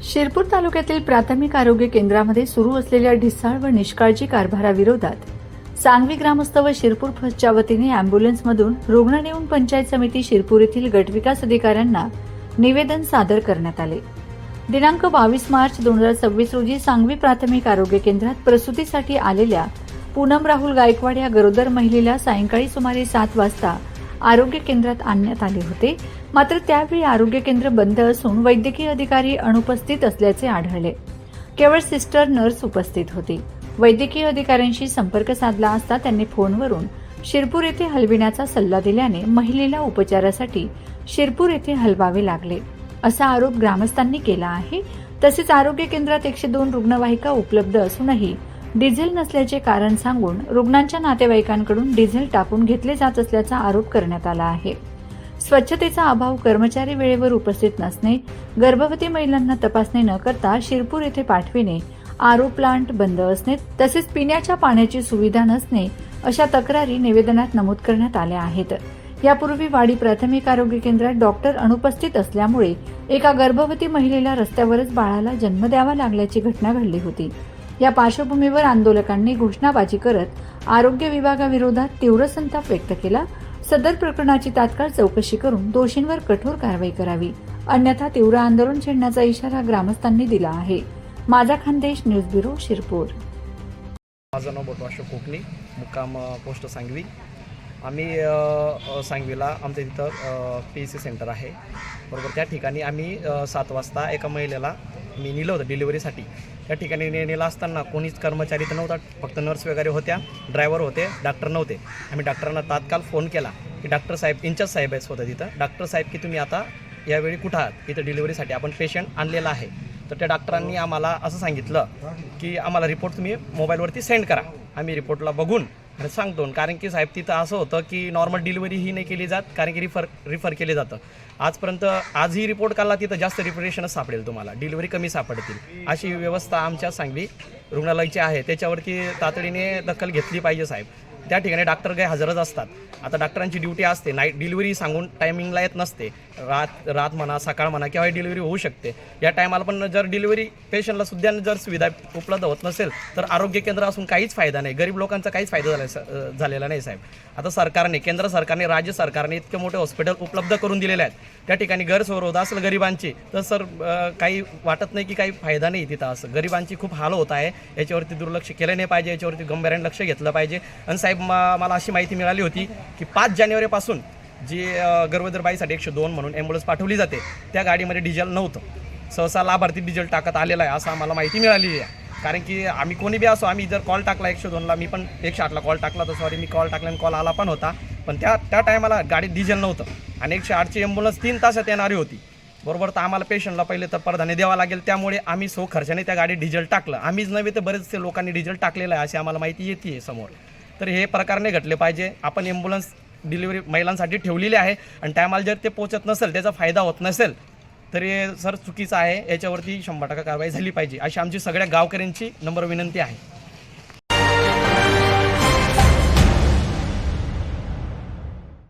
शिरपूर तालुक्यातील प्राथमिक आरोग्य केंद्रामध्ये सुरू असलेल्या ढिसाळ व निष्काळजी कारभाराविरोधात सांगवी ग्रामस्थ व शिरपूर फर्स्टच्या वतीने अँब्युलन्समधून रुग्ण नेऊन पंचायत समिती शिरपूर येथील गटविकास अधिकाऱ्यांना निवेदन सादर करण्यात आले। दिनांक 22 मार्च 2026 रोजी सांगवी प्राथमिक आरोग्य केंद्रात प्रसूतीसाठी आलेल्या पूनम राहुल गायकवाड या गरोदर महिलेला सायंकाळी सुमारे 7 वाजता आरोग्य केंद्रात आणण्यात आले होते। मात्र त्यावेळी आरोग्य केंद्र बंद असून वैद्यकीय अधिकारी अनुपस्थित असल्याचे आढळले। केवळ सिस्टर नर्स उपस्थित होती। वैद्यकीय अधिकाऱ्यांशी संपर्क साधला असता त्यांनी फोनवरून शिरपूर येथे हलविण्याचा सल्ला दिल्याने महिलेला उपचारासाठी शिरपूर येथे हलवावे लागले असा आरोप ग्रामस्थांनी केला आहे। तसेच आरोग्य केंद्रात 102 रुग्णवाहिका उपलब्ध असूनही डिझेल नसल्याचे कारण सांगून रुग्णांच्या नातेवाईकांकडून डिझेल टाकून घेतले जात असल्याचा आरोप करण्यात आला आहे। स्वच्छतेचा अभाव, कर्मचारी वेळेवर उपस्थित नसणे, गर्भवती महिलांना तपासणी न करता शिरपूर येथे पाठविणे, आरो प्लांट बंद असणे तसेच पिण्याच्या पाण्याची सुविधा नसणे अशा तक्रारी निवेदनात नमूद करण्यात आल्या आहेत। यापूर्वी वाडी प्राथमिक आरोग्य केंद्रात डॉक्टर अनुपस्थित असल्यामुळे एका गर्भवती महिलेला रस्त्यावरच बाळाला जन्म द्यावा लागल्याची घटना घडली होती। या पार्श्वभूमीवर आंदोलकांनी घोषणाबाजी करत आरोग्य विभागाविरोधात तीव्र संताप व्यक्त केला। सदर प्रकरणाची तात्काळ चौकशी करून दोषींवर कठोर कारवाई करावी, अन्यथा तीव्र आंदोलन छेडण्याचा इशारा ग्रामस्थांनी दिला आहे। माझा खानदेश न्यूज ब्युरो शिरपूर। माझं नाव बोटवाश कोकणी, मुक्काम पोस्ट सांगवी। आम्ही सांगवीला आमच्या तिथं PSC सेंटर आहे बरोबर। त्या ठिकाणी आम्ही 7 वाजता एका महिलेला मी नेलं होतं डिलिव्हरीसाठी। त्या ठिकाणी नेलं असताना कोणीच कर्मचारी तर नव्हता, फक्त नर्स वगैरे होत्या, ड्रायव्हर होते, डॉक्टर नव्हते। आम्ही डॉक्टरांना तात्काळ फोन केला की डॉक्टर साहेब, इंचार्ज साहेब आहेत होतं तिथं, डॉक्टर साहेब की तुम्ही आता यावेळी कुठं आहात, इथं डिलिव्हरीसाठी आपण पेशंट आणलेला आहे। तर त्या डॉक्टरांनी आम्हाला असं सांगितलं की आम्हाला रिपोर्ट तुम्ही मोबाईलवरती सेंड करा, आम्ही रिपोर्टला बघून आणि सांगतो। कारण की साहेब तिथं असं होतं की नॉर्मल डिलिव्हरी ही नाही केली जात, कारण की रिफर केले जातं। आजपर्यंत आजही रिपोर्ट काढला तिथं जास्त रिपरेशनच सापडेल, तुम्हाला डिलिव्हरी कमी सापडतील अशी व्यवस्था आमच्या सांगवी रुग्णालयाची आहे। त्याच्यावरती तातडीने दखल घेतली पाहिजे साहेब। त्या ठिकाणी डॉक्टर काही हजरच असतात। आता डॉक्टरांची ड्युटी असते, नाईट डिलिव्हरी सांगून टायमिंगला येत नसते, रात म्हणा सकाळ म्हणा केव्हाही डिलिव्हरी होऊ शकते। या टायमाला पण जर डिलिव्हरी पेशंटला सुद्धा जर सुविधा उपलब्ध होत नसेल तर आरोग्य केंद्र असून काहीच फायदा नाही, गरीब लोकांचा काहीच फायदा झालेला नाही साहेब। आता सरकारने, केंद्र सरकारने, राज्य सरकारने इतके मोठे हॉस्पिटल उपलब्ध करून दिलेले आहेत, त्या ठिकाणी गैरसोय होत असेल गरिबांची तर सर काही वाटत नाही की काही फायदा नाही तिथं। असं गरिबांची खूप हाल होत आहे, याच्यावरती दुर्लक्ष केलं नाही पाहिजे, याच्यावरती गंभीर्याने लक्ष घेतलं पाहिजे। आणि साहेब मला अशी माहिती मिळाली होती की 5 जानेवारीपासून जी गरोदर बाईसाठी 102 म्हणून ॲम्ब्युलन्स पाठवली जाते, त्या गाडीमध्ये डिझेल नव्हतं, सहसा लाभार्थी डिझेल टाकत आलेला आहे असं आम्हाला माहिती मिळाली आहे। कारण की आम्ही कोणी बी असो, आम्ही जर कॉल टाकला 102ला, मी पण 108ला कॉल टाकला तर सॉरी मी कॉल टाकल्याने कॉल आला पण होता, पण त्या टायमाला गाडीत डिझेल नव्हतं आणि 108ची ॲम्ब्युलन्स 3 तासात येणारी होती बरोबर। तर आम्हाला पेशंटला पहिले तर प्राधान्य द्यावं लागेल, त्यामुळे आम्ही सो खर्चाने त्या गाडीत डिझेल टाकलं। आम्हीच नव्हे तर बरेचसे लोकांनी डिझेल टाकलेलं आहे अशी आम्हाला माहिती येते आहे समोर। तर हे प्रकारने घडले पाहिजे। आपण ॲम्ब्युलन्स डिलिव्हरी महिलांसाठी ठेवलेली आहे आणि टायमाला जर ते पोहोचत नसेल, त्याचा फायदा होत नसेल तर हे सर चुकीचं आहे, याच्यावरती 100% कारवाई झाली पाहिजे अशी आमची सगळ्या गावकऱ्यांची नम्र विनंती आहे।